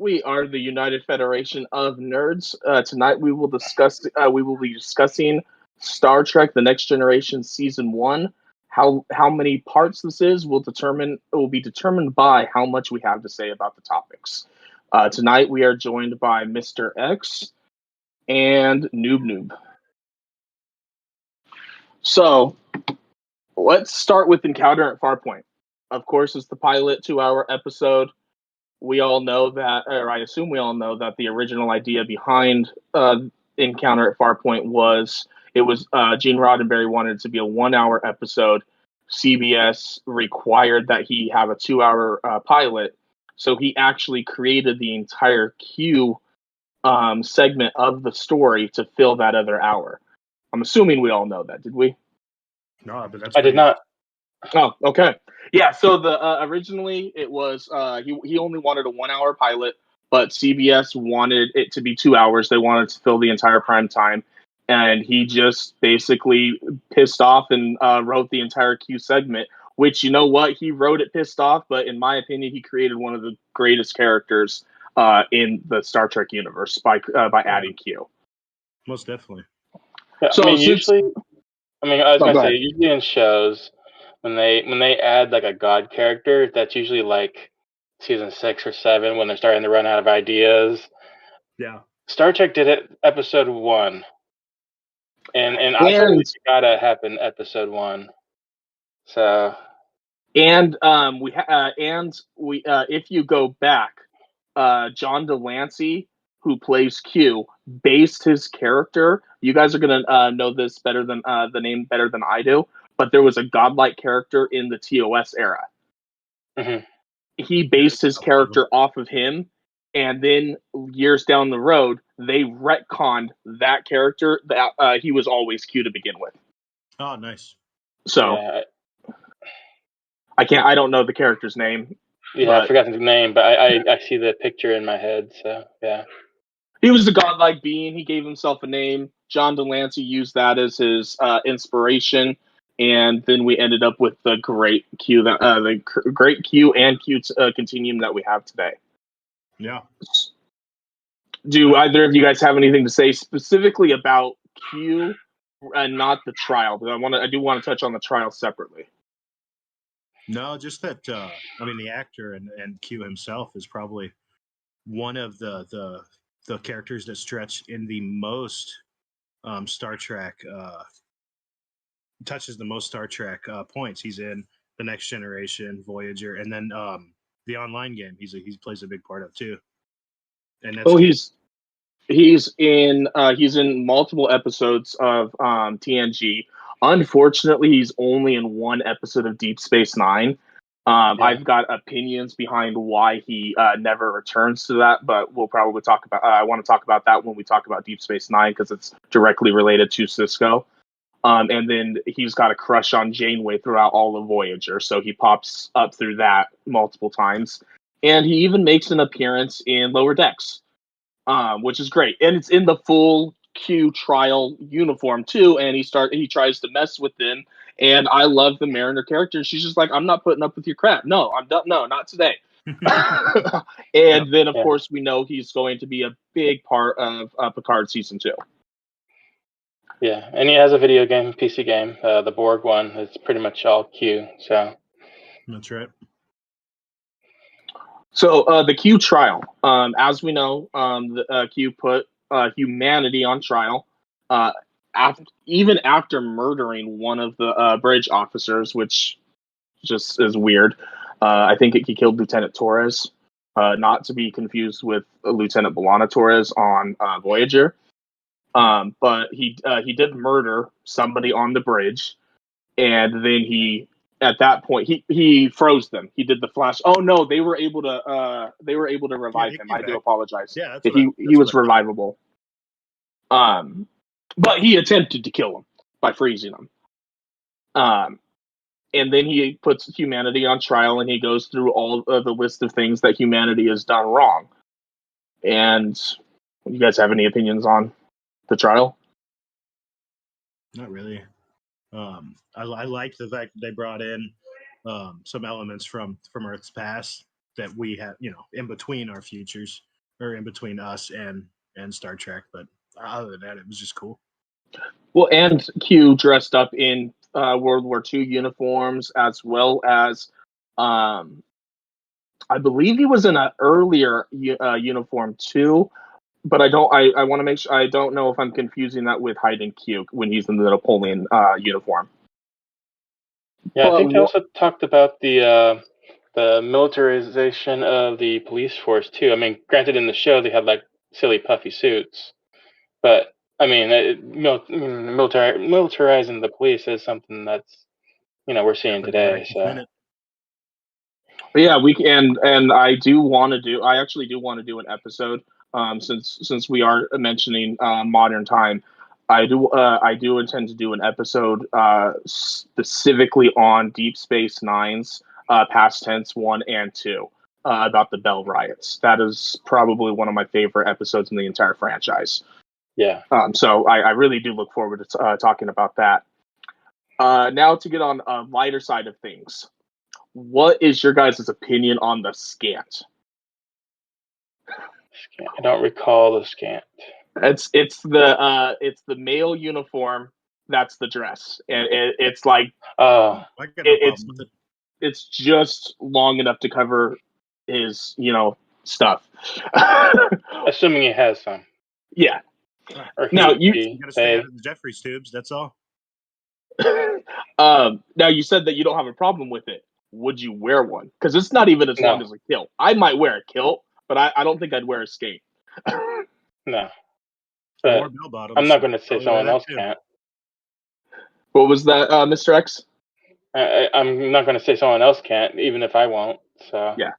We are the United Federation of Nerds. Tonight we will be discussing Star Trek: The Next Generation Season One. How many parts this is will be determined by how much we have to say about the topics. Tonight we are joined by Mr. X and Noob Noob. So let's start with Encounter at Farpoint. Of course, it's the pilot 2-hour episode. We all know that, or I assume we all know that the original idea behind Encounter at Farpoint was Gene Roddenberry wanted it to be a 1-hour episode. CBS required that he have a 2-hour pilot, so he actually created the entire Q segment of the story to fill that other hour. I'm assuming we all know that, did we? No, but I did not. Oh, okay. Yeah, so the originally it was he only wanted a 1-hour pilot, but CBS wanted it to be 2 hours. They wanted to fill the entire prime time, and he just basically pissed off and wrote the entire Q segment. Which, you know what, he wrote it pissed off, but in my opinion, he created one of the greatest characters in the Star Trek universe by adding Q. Most definitely. Yeah, So usually in shows when they add like a god character, that's usually like season 6 or 7 when they're starting to run out of ideas. Yeah. Star Trek did it episode 1. And I feel like it gotta happen episode 1. So if you go back, John Delancey, who plays Q, based his character. You guys are gonna know this better than the name better than I do. But there was a godlike character in the TOS era. Mm-hmm. He based his character off of him, and then years down the road, they retconned that character that he was always Q to begin with. Oh, nice. So yeah. I don't know the character's name. Yeah, I forgot his name, but I see the picture in my head. So yeah. He was a godlike being. He gave himself a name. John Delancey used that as his inspiration, and then we ended up with the great Q great Q and Q continuum that we have today. Yeah. Do either of you guys have anything to say specifically about Q and not the trial? But I do want to touch on the trial separately. No, just that. The actor and Q himself is probably one of the characters that stretch in the most Star Trek touches the most Star Trek points. He's in The Next Generation, Voyager, and then the online game. He plays a big part of too. And that's he's in multiple episodes of TNG. Unfortunately, he's only in one episode of Deep Space Nine. I've got opinions behind why he never returns to that, but we'll probably talk about. I want to talk about that when we talk about Deep Space Nine because it's directly related to Cisco. And then he's got a crush on Janeway throughout all of Voyager, so he pops up through that multiple times, and he even makes an appearance in Lower Decks, which is great, and it's in the full Q trial uniform too. And he tries to mess with them. And I love the Mariner character. She's just like, I'm not putting up with your crap. No, I'm done. No, not today. And then, of course, we know he's going to be a big part of Picard season 2. Yeah, and he has a video game, PC game, the Borg one. It's pretty much all Q. So that's right. So the Q trial, as we know, the Q put humanity on trial. Even after murdering one of the bridge officers, which just is weird. I think he killed Lieutenant Torres, not to be confused with Lieutenant B'Elanna Torres on Voyager. But he did murder somebody on the bridge, and then at that point he froze them. He did the flash. Oh no, they were able to revive him. I do apologize. Yeah, he was revivable. But he attempted to kill him by freezing him. And then he puts humanity on trial, and he goes through all of the list of things that humanity has done wrong. And you guys have any opinions on the trial? Not really. I like the fact that they brought in some elements from Earth's past that we have, in between our futures. or in between us and Star Trek. But other than that, it was just cool. Well, and Q dressed up in World War II uniforms, as well as, I believe he was in an earlier uniform too. But I don't. I want to make sure. I don't know if I'm confusing that with Hayden Q when he's in the Napoleon uniform. Yeah, I think they also talked about the militarization of the police force too. I mean, granted, in the show they had like silly puffy suits, but I mean, militarizing the police is something that's we're seeing today. So. But yeah, we can, and I do want to do. I actually do want to do an episode. Since we are mentioning modern time, I do intend to do an episode specifically on Deep Space Nine's past tense 1 and 2 about the Bell riots. That is probably one of my favorite episodes in the entire franchise. Yeah. So I really do look forward to talking about that. Now to get on a lighter side of things. What is your guys' opinion on the scant? I don't recall the scant. It's the male uniform. That's the dress, and it's like it's just long enough to cover his stuff. Assuming he has some. Yeah. Or now you gotta stay out of the Jeffries tubes. That's all. Now you said that you don't have a problem with it. Would you wear one? Because it's not even as long as a kilt. I might wear a kilt, but I don't think I'd wear a skate. No. But I'm not going to say someone else can't. What was that, Mr. X? I'm not going to say someone else can't, even if I won't. So yeah.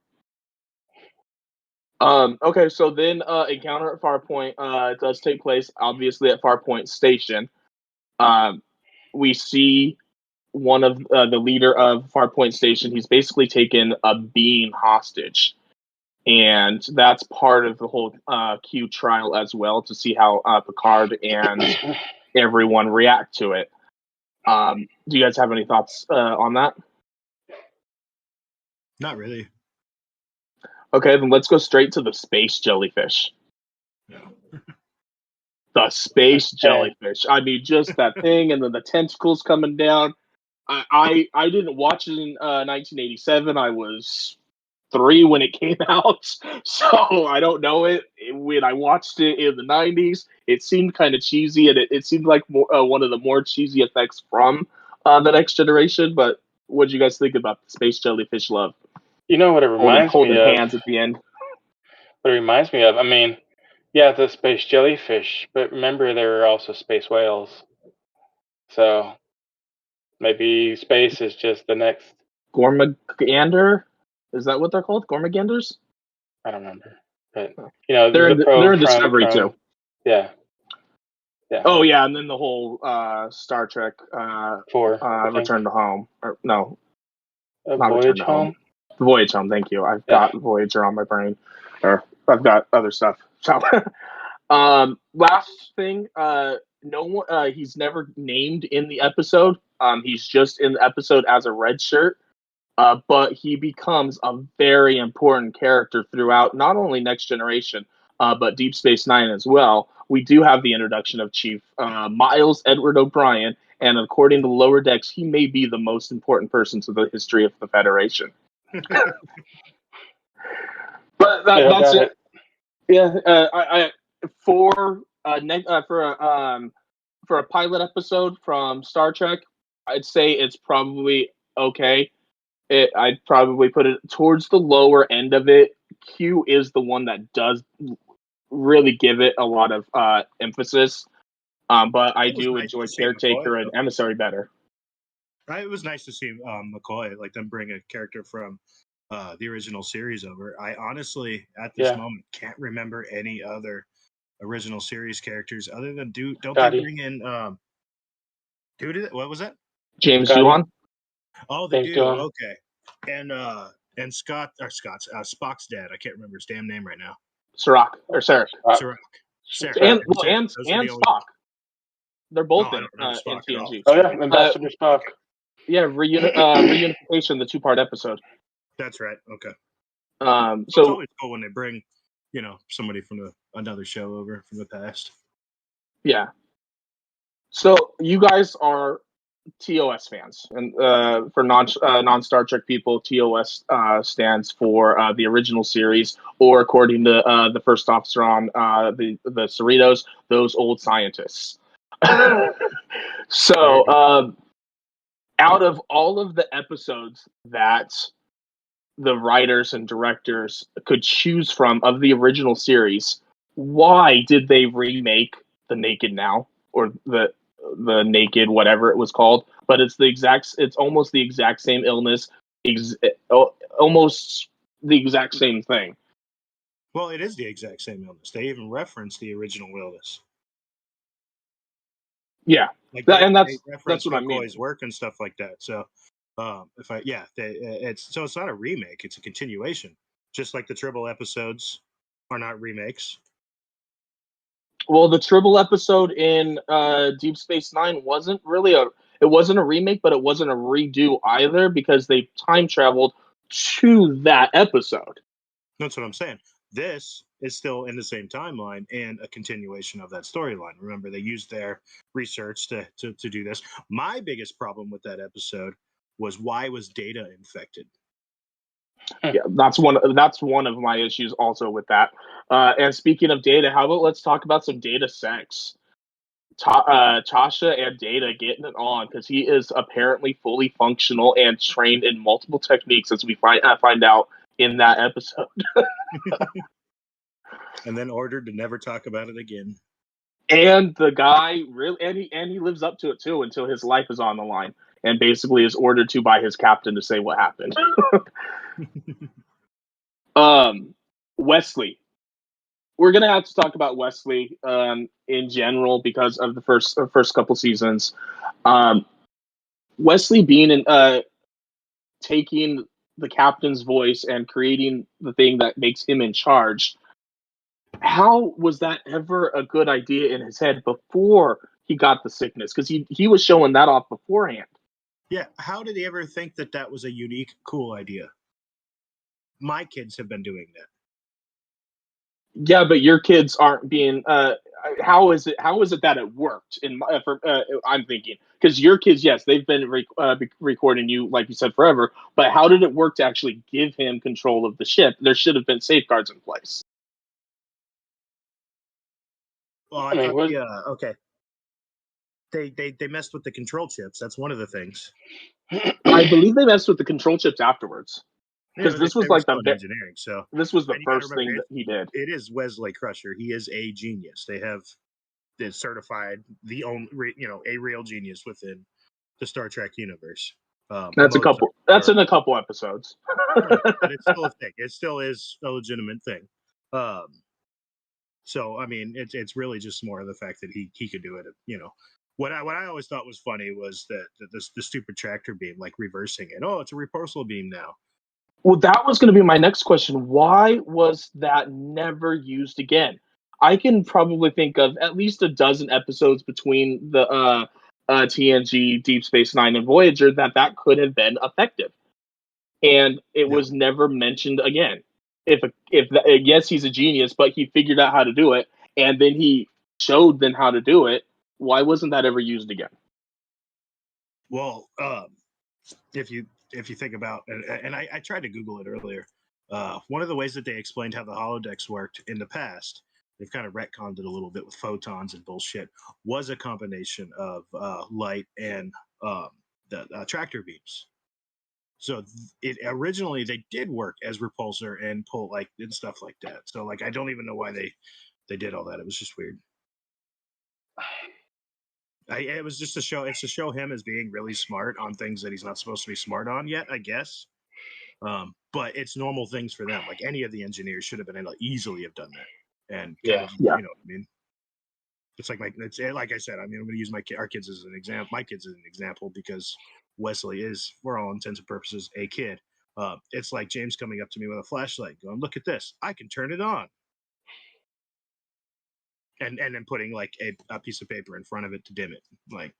Okay, so then Encounter at Farpoint it does take place, obviously, at Farpoint Station. We see one of the leader of Farpoint Station. He's basically taken a being hostage. And that's part of the whole Q trial as well, to see how Picard and everyone react to it. Do you guys have any thoughts on that? Not really. Okay, then let's go straight to the space jellyfish. No. The space jellyfish. I mean, just that thing, and then the tentacles coming down. I didn't watch it in 1987. I was 3 when it came out, so I don't know it. When I watched it in the 90s, it seemed kind of cheesy, and it seemed like one of the more cheesy effects from the Next Generation. But what do you guys think about the space jellyfish love? You know what it reminds me of? Holding hands at the end. What it reminds me of? I mean, yeah, the space jellyfish, but remember there were also space whales. So maybe space is just the next Gormagander? Is that what they're called? Gormaganders? I don't remember, but they're in Discovery too. Yeah. Oh yeah, and then the whole Star Trek 4 Return to Home, or no, not Voyage Home. Voyage Home. Thank you. I've got Voyager on my brain, or I've got other stuff. So, last thing, no one. He's never named in the episode. He's just in the episode as a red shirt. But he becomes a very important character throughout not only Next Generation, but Deep Space Nine as well. We do have the introduction of Chief Miles Edward O'Brien, and according to Lower Decks, he may be the most important person to the history of the Federation. But that's it. Yeah, for a pilot episode from Star Trek, I'd say it's probably okay. I'd probably put it towards the lower end of it. Q is the one that does really give it a lot of emphasis. But I do enjoy Caretaker and Emissary better. Right, it was nice to see McCoy, like them bring a character from the original series over. I honestly, at this moment, can't remember any other original series characters other than don't they bring in what was that? James Doohan. Oh, they do. Okay, and Spock's dad. I can't remember his damn name right now. Sarek or Sarek. Sarek. And Spock. They're both in TNG. Oh yeah, Ambassador Spock. Yeah, reunification, the 2-part episode. That's right. Okay. So it's always cool when they bring somebody from another show over from the past. Yeah. So you guys are TOS fans, and for non Star Trek people, TOS stands for the original series, or according to the first officer on the Cerritos, those old scientists. So, out of all of the episodes that the writers and directors could choose from of the original series, why did they remake the Naked Now, or the Naked whatever it was called? But it's almost the exact same illness, almost the exact same thing. Well, it is the exact same illness. They even reference the original illness. Yeah, like they reference what I mean. McCoy's work and stuff like that. So, it's not a remake; it's a continuation. Just like the Tribble episodes are not remakes. Well, the Tribble episode in Deep Space Nine wasn't really it wasn't a remake, but it wasn't a redo either, because they time traveled to that episode. That's what I'm saying. This is still in the same timeline and a continuation of that storyline. Remember, they used their research to do this. My biggest problem with that episode was, why was Data infected? Yeah, that's one of my issues also with that. And speaking of Data, how about let's talk about some Data sex? Tasha and Data getting it on, because he is apparently fully functional and trained in multiple techniques, as we find out in that episode. And then ordered to never talk about it again. And the guy really, and he lives up to it too, until his life is on the line, and basically is ordered to by his captain to say what happened. Wesley. We're gonna have to talk about Wesley in general, because of the first couple seasons. Wesley being taking the captain's voice and creating the thing that makes him in charge. How was that ever a good idea in his head before he got the sickness? Because he was showing that off beforehand. Yeah, how did he ever think that was a unique, cool idea? My kids have been doing that. Yeah, but your kids aren't being. How is it that it worked? I'm thinking, because your kids, yes, they've been recording you, like you said, forever. But how did it work to actually give him control of the ship? There should have been safeguards in place. Well, I thought, okay. They messed with the control chips. That's one of the things. I believe they messed with the control chips afterwards, because this was like engineering. So this was the first thing that he did. It is Wesley Crusher. He is a genius. They have certified the only, a real genius within the Star Trek universe. That's in a couple episodes. But it's still a thing. It still is a legitimate thing. So I mean, it's really just more of the fact that he could do it. What I always thought was funny was that the stupid tractor beam, like reversing it. Oh, it's a repulsor beam now. Well, that was going to be my next question. Why was that never used again? I can probably think of at least a dozen episodes between the TNG, Deep Space Nine, and Voyager that could have been effective, and it was never mentioned again. Yes, he's a genius, but he figured out how to do it, and then he showed them how to do it. Why wasn't that ever used again? Well, if you think about, and I tried to Google it earlier, one of the ways that they explained how the holodecks worked in the past, they've kind of retconned it a little bit with photons and bullshit, was a combination of light and the tractor beams. So it originally they did work as repulsor and pull and stuff like that. So I don't even know why they did all that. It was just weird. It was just it's to show him as being really smart on things that he's not supposed to be smart on yet, I guess. But it's normal things for them. Like any of the engineers should have been able to easily have done that. And you know what I mean? It's like I said, I mean, I'm going to use our kids as an example. My kids as an example, because Wesley is, for all intents and purposes, a kid. It's like James coming up to me with a flashlight, going, "Look at this! I can turn it on." And then putting a piece of paper in front of it to dim it.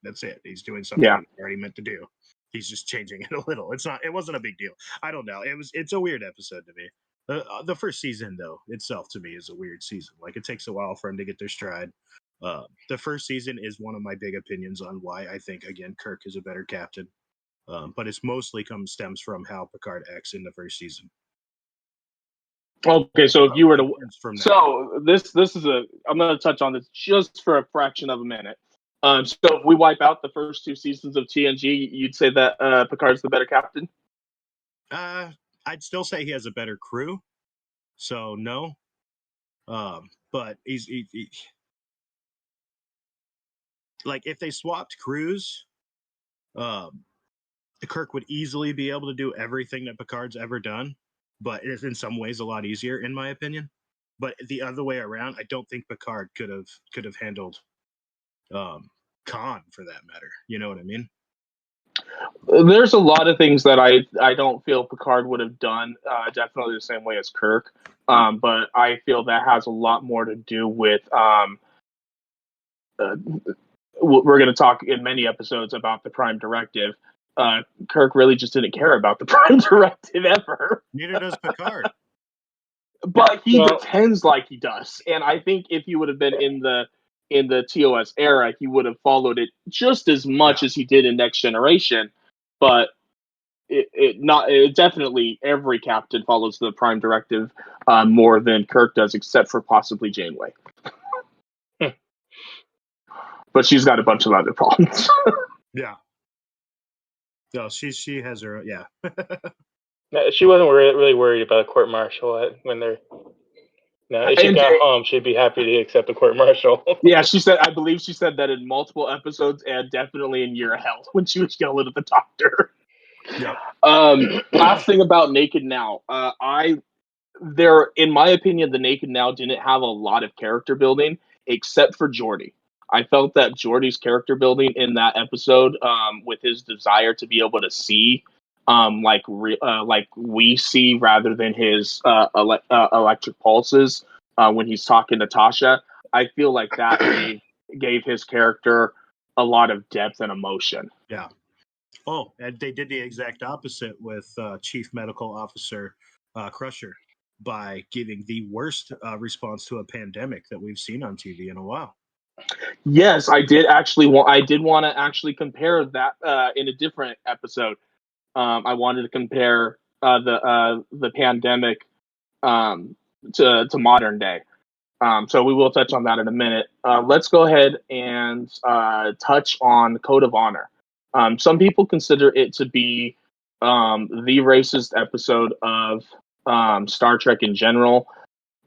That's it. He's doing something he already meant to do. He's just changing it a little. It wasn't a big deal. I don't know. It's a weird episode to me. The first season, though, itself to me is a weird season. Like, it takes a while for them to get their stride. The first season is one of my big opinions on why I think, again, Kirk is a better captain. But it's mostly stems from how Picard acts in the first season. Okay, so if you were to, from that. so this is I'm going to touch on this just for a fraction of a minute. So if we wipe out the first 2 seasons of TNG, you'd say that Picard's the better captain? I'd still say he has a better crew. So no. But he's like, if they swapped crews, Kirk would easily be able to do everything that Picard's ever done, but it's in some ways a lot easier, in my opinion. But the other way around, I don't think Picard could have handled Khan, for that matter. You know what I mean? There's a lot of things that I don't feel Picard would have done definitely the same way as Kirk, but I feel that has a lot more to do with we're going to talk in many episodes about the Prime Directive. Kirk really just didn't care about the Prime Directive ever. Neither does Picard. But he pretends like he does, and I think if he would have been in the TOS era, he would have followed it just as much as he did in Next Generation. But it definitely every captain follows the Prime Directive more than Kirk does, except for possibly Janeway. But she's got a bunch of other problems. Yeah. No, she has her. Yeah. She wasn't really worried about a court martial when they're. No, if she got home, she'd be happy to accept the court martial. Yeah, she said. I believe she said that in multiple episodes, and definitely in Year of Hell when she was yelling at the doctor. Yeah. Last thing about Naked Now, in my opinion, the Naked Now didn't have a lot of character building except for Geordi. I felt that Geordi's character building in that episode, with his desire to be able to see, like we see, rather than his electric pulses when he's talking to Tasha, I feel like that gave his character a lot of depth and emotion. Yeah. Oh, and they did the exact opposite with Chief Medical Officer Crusher by giving the worst response to a pandemic that we've seen on TV in a while. Yes, I did actually want to actually compare that in a different episode. I wanted to compare the pandemic to modern day. So we will touch on that in a minute. Let's go ahead and touch on Code of Honor. Some people consider it to be the racist episode of Star Trek in general.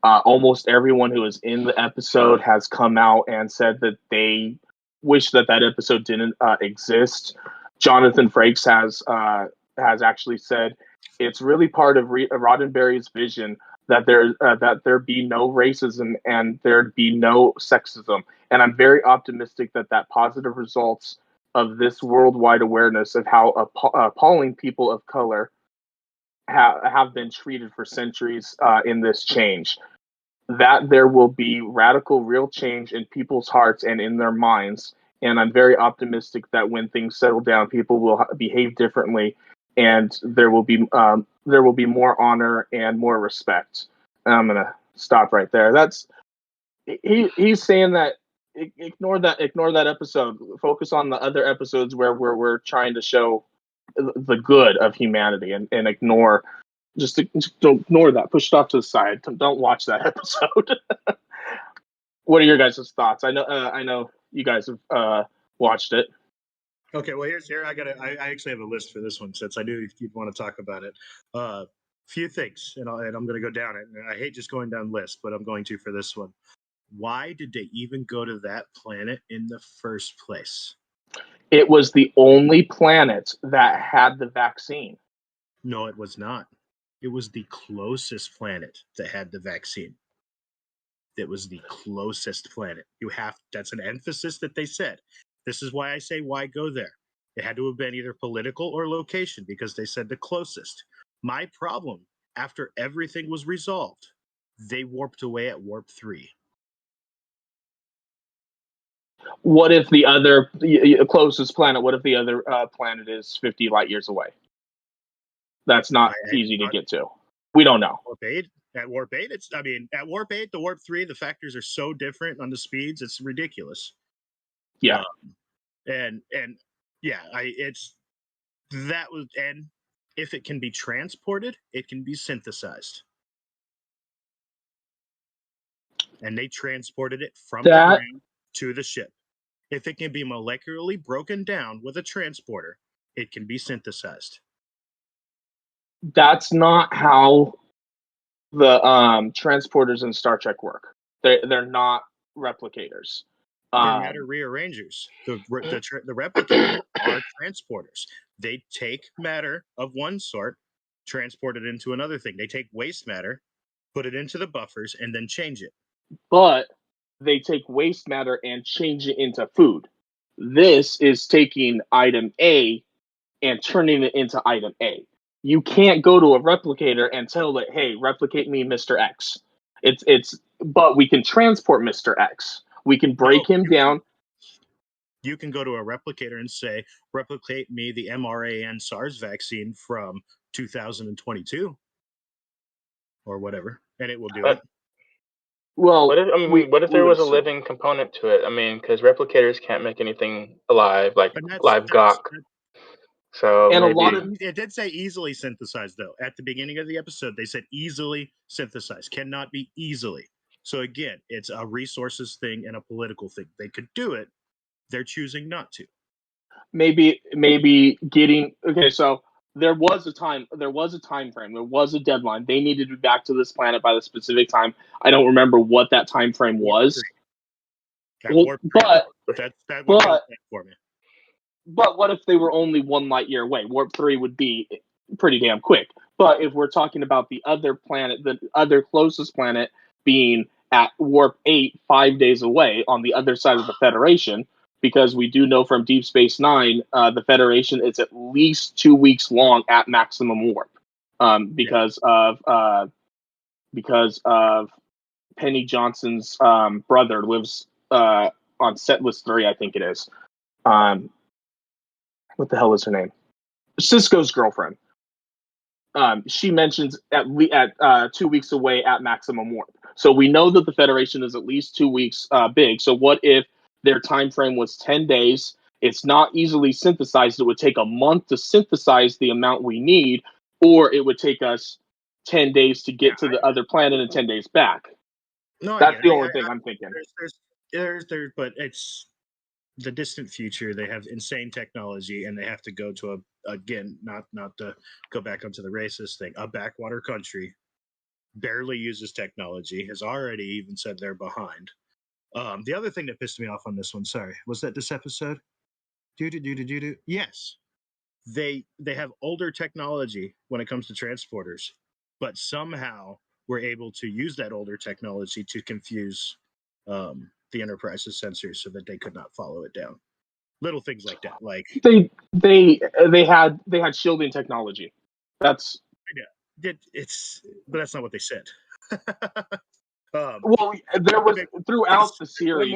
Almost everyone who was in the episode has come out and said that they wish that episode didn't exist. Jonathan Frakes has actually said it's really part of Roddenberry's vision that there be no racism and there'd be no sexism. And I'm very optimistic that positive results of this worldwide awareness of how appalling people of color have been treated for centuries in this change, that there will be radical, real change in people's hearts and in their minds. And I'm very optimistic that when things settle down, people will behave differently, and there will be more honor and more respect. And I'm gonna stop right there. That's he's saying that ignore that episode. Focus on the other episodes where we're trying to show the good of humanity, and ignore. Just don't ignore that. Push it off to the side. Don't watch that episode. What are your guys' thoughts? I know you guys have watched it. Okay, well here I actually have a list for this one, since I knew you'd want to talk about it. Few things, and I'm going to go down it. And I hate just going down lists, but I'm going to for this one. Why did they even go to that planet in the first place? It was the only planet that had the vaccine. No, it was not. It was the closest planet that had the vaccine. It was the closest planet. That's an emphasis that they said. This is why I say, why go there? It had to have been either political or location, because they said the closest. My problem, after everything was resolved, they warped away at warp 3. What if the other closest planet? What if the other planet is 50 light years away? That's not easy to get to. We don't know. At Warp 8, at Warp 8, the Warp 3, the factors are so different on the speeds, it's ridiculous. Yeah. And if it can be transported, it can be synthesized. And they transported it from the ground to the ship. If it can be molecularly broken down with a transporter, it can be synthesized. That's not how the transporters in Star Trek work. They're not replicators. They're matter rearrangers. The replicators are transporters. They take matter of one sort, transport it into another thing. They take waste matter, put it into the buffers, and then change it. But they take waste matter and change it into food. This is taking item A and turning it into item A. You can't go to a replicator and tell it, "Hey, replicate me, Mr. X." But we can transport Mr. X. We can break him down. You can go to a replicator and say, "Replicate me the mRNA SARS vaccine from 2022 or whatever," and it will do it. Well, what if there was a living component to it? I mean, because replicators can't make anything alive, like live Gok. So and maybe it did say easily synthesized, though. At the beginning of the episode, they said easily synthesized, cannot be easily. So again, it's a resources thing and a political thing. They could do it. They're choosing not to. Maybe getting okay. So there was a time frame. There was a deadline. They needed to be back to this planet by the specific time. I don't remember what that time frame was. But what if they were only 1 light year away? Warp 3 would be pretty damn quick. But if we're talking about the other planet, the other closest planet being at Warp 8, 5 days away on the other side of the Federation, because we do know from Deep Space Nine, the Federation is at least 2 weeks long at maximum warp, because of Penny Johnson's brother lives on Set List 3, I think it is. What the hell is her name? Cisco's girlfriend. She mentions at 2 weeks away at maximum warp. So we know that the Federation is at least 2 weeks big. So what if their time frame was 10 days? It's not easily synthesized. It would take a month to synthesize the amount we need, or it would take us 10 days to get to the other planet and 10 days back. No, that's the only thing I'm thinking. But it's the distant future. They have insane technology, and they have to go to not to go back onto the racist thing. A backwater country barely uses technology. Has already even said they're behind. The other thing that pissed me off on this one, sorry, was that this episode? Yes, they have older technology when it comes to transporters, but somehow we're able to use that older technology to confuse the Enterprise's sensors so that they could not follow it down. Little things like that, like they had shielding technology. That's but that's not what they said. Well, there was throughout the series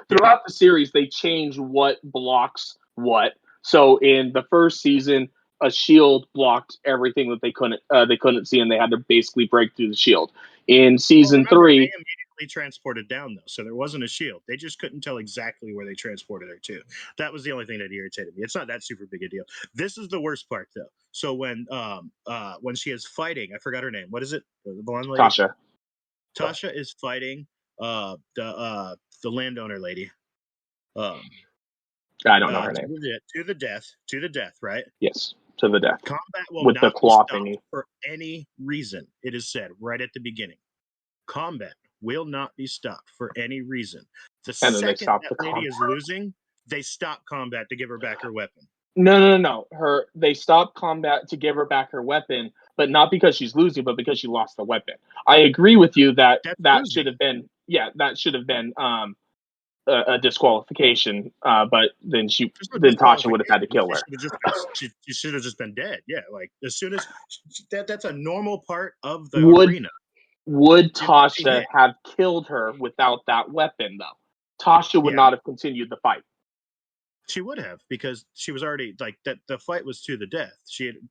throughout the series they change what blocks what. So in the first season, a shield blocked everything that they couldn't see, and they had to basically break through the shield. In season 3, they immediately transported down though, so there wasn't a shield. They just couldn't tell exactly where they transported her to. That was the only thing that irritated me. It's not that super big a deal. This is the worst part though. So when she is fighting, I forgot her name. What is it? The blonde lady. Tasha is fighting the landowner lady. I don't know her name. To the death, right? Yes, to the death. Combat will with not the claw be stopped thingy for any reason. It is said right at the beginning. Combat will not be stopped for any reason. The second that lady is losing, they stop combat to give her back her weapon. No. They stop combat to give her back her weapon, but not because she's losing, but because she lost the weapon. I agree with you that should have been a disqualification. But then Tasha would have had to kill her. She should have just been dead. Yeah, like as soon as that's a normal part of the arena. Would Tasha have killed her without that weapon, though? Tasha would not have continued the fight. She would have, because she was already like that. The fight was to the death.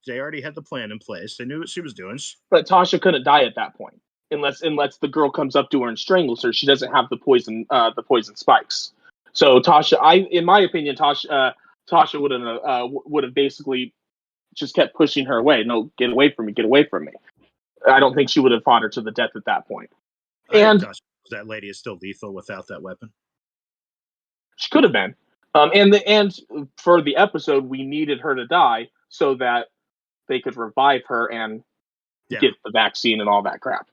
They already had the plan in place. They knew what she was doing. But Tasha couldn't die at that point unless the girl comes up to her and strangles her. She doesn't have the poison spikes. So Tasha, in my opinion, Tasha would have basically just kept pushing her away. No, get away from me, get away from me. I don't think she would have fought her to the death at that point. And that lady is still lethal without that weapon. She could have been. And for the episode, we needed her to die so that they could revive her and get the vaccine and all that crap.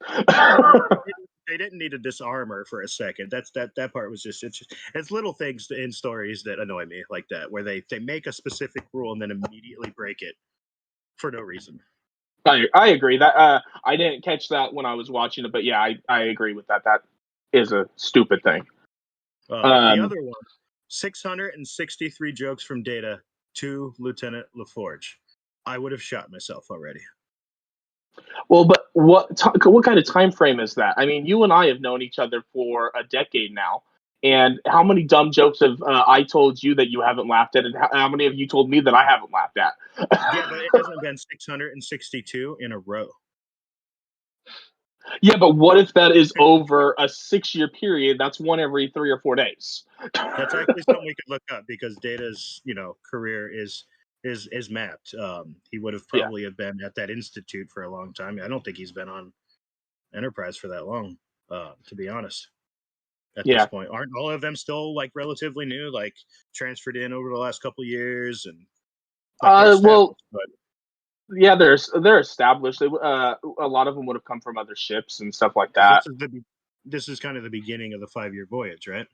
They didn't need to disarm her for a second. That part was it's little things in stories that annoy me like that, where they make a specific rule and then immediately break it for no reason. I agree that I didn't catch that when I was watching it, but yeah, I agree with that. That is a stupid thing. The other one, 663 jokes from Data to Lieutenant LaForge. I would have shot myself already. Well, but what kind of time frame is that? I mean, you and I have known each other for a decade now, and how many dumb jokes have I told you that you haven't laughed at, and how many have you told me that I haven't laughed at? Yeah, but it hasn't been 662 in a row. Yeah, but what if that is over a 6-year period? That's one every 3 or 4 days. That's actually something we could look up, because Data's career is mapped. He would have probably have been at that institute for a long time. I don't think he's been on Enterprise for that long, to be honest. At this point, aren't all of them still like relatively new, like transferred in over the last couple of years? And yeah, they're established. A lot of them would have come from other ships and stuff like that. This is kind of the beginning of the 5-year voyage, right?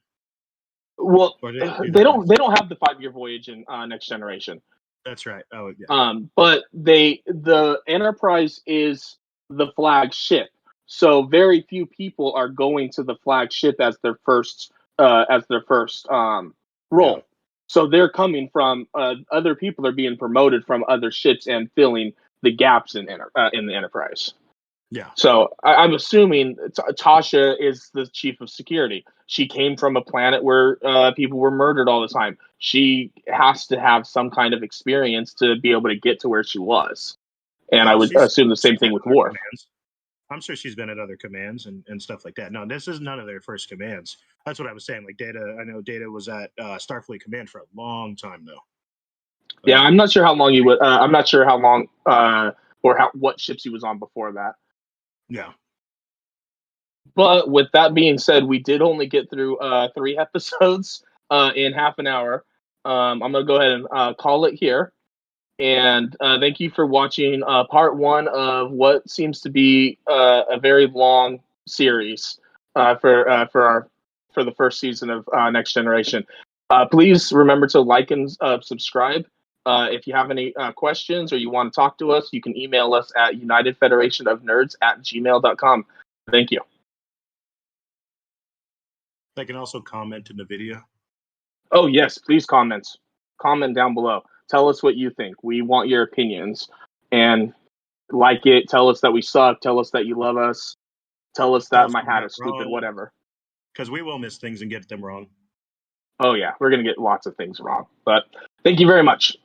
Well, they don't have the 5-year voyage in Next Generation. That's right. Oh, yeah. But the Enterprise is the flagship, so very few people are going to the flagship as their first role. Yeah. So they're coming from other people are being promoted from other ships and filling the gaps in the Enterprise. Yeah. So I'm assuming Tasha is the chief of security. She came from a planet where people were murdered all the time. She has to have some kind of experience to be able to get to where she was. And I would assume the same thing with Worf. I'm sure she's been at other commands and stuff like that. No, this is none of their first commands. That's what I was saying. Like Data, I know Data was at Starfleet Command for a long time, though. Yeah, I'm not sure how long you would. I'm not sure how long or what ships he was on before that. Yeah. But with that being said, we did only get through 3 episodes in half an hour. I'm going to go ahead and call it here. And thank you for watching part 1 of what seems to be a very long series for the first season of Next Generation. Please remember to like and subscribe. If you have any questions or you want to talk to us, you can email us at unitedfederationofnerds@gmail.com. Thank you. They can also comment in the video. Oh, yes, please comment. Comment down below. Tell us what you think. We want your opinions. And like it. Tell us that we suck. Tell us that you love us. Tell us that my hat is stupid, whatever. Because we will miss things and get them wrong. Oh, yeah. We're going to get lots of things wrong. But thank you very much.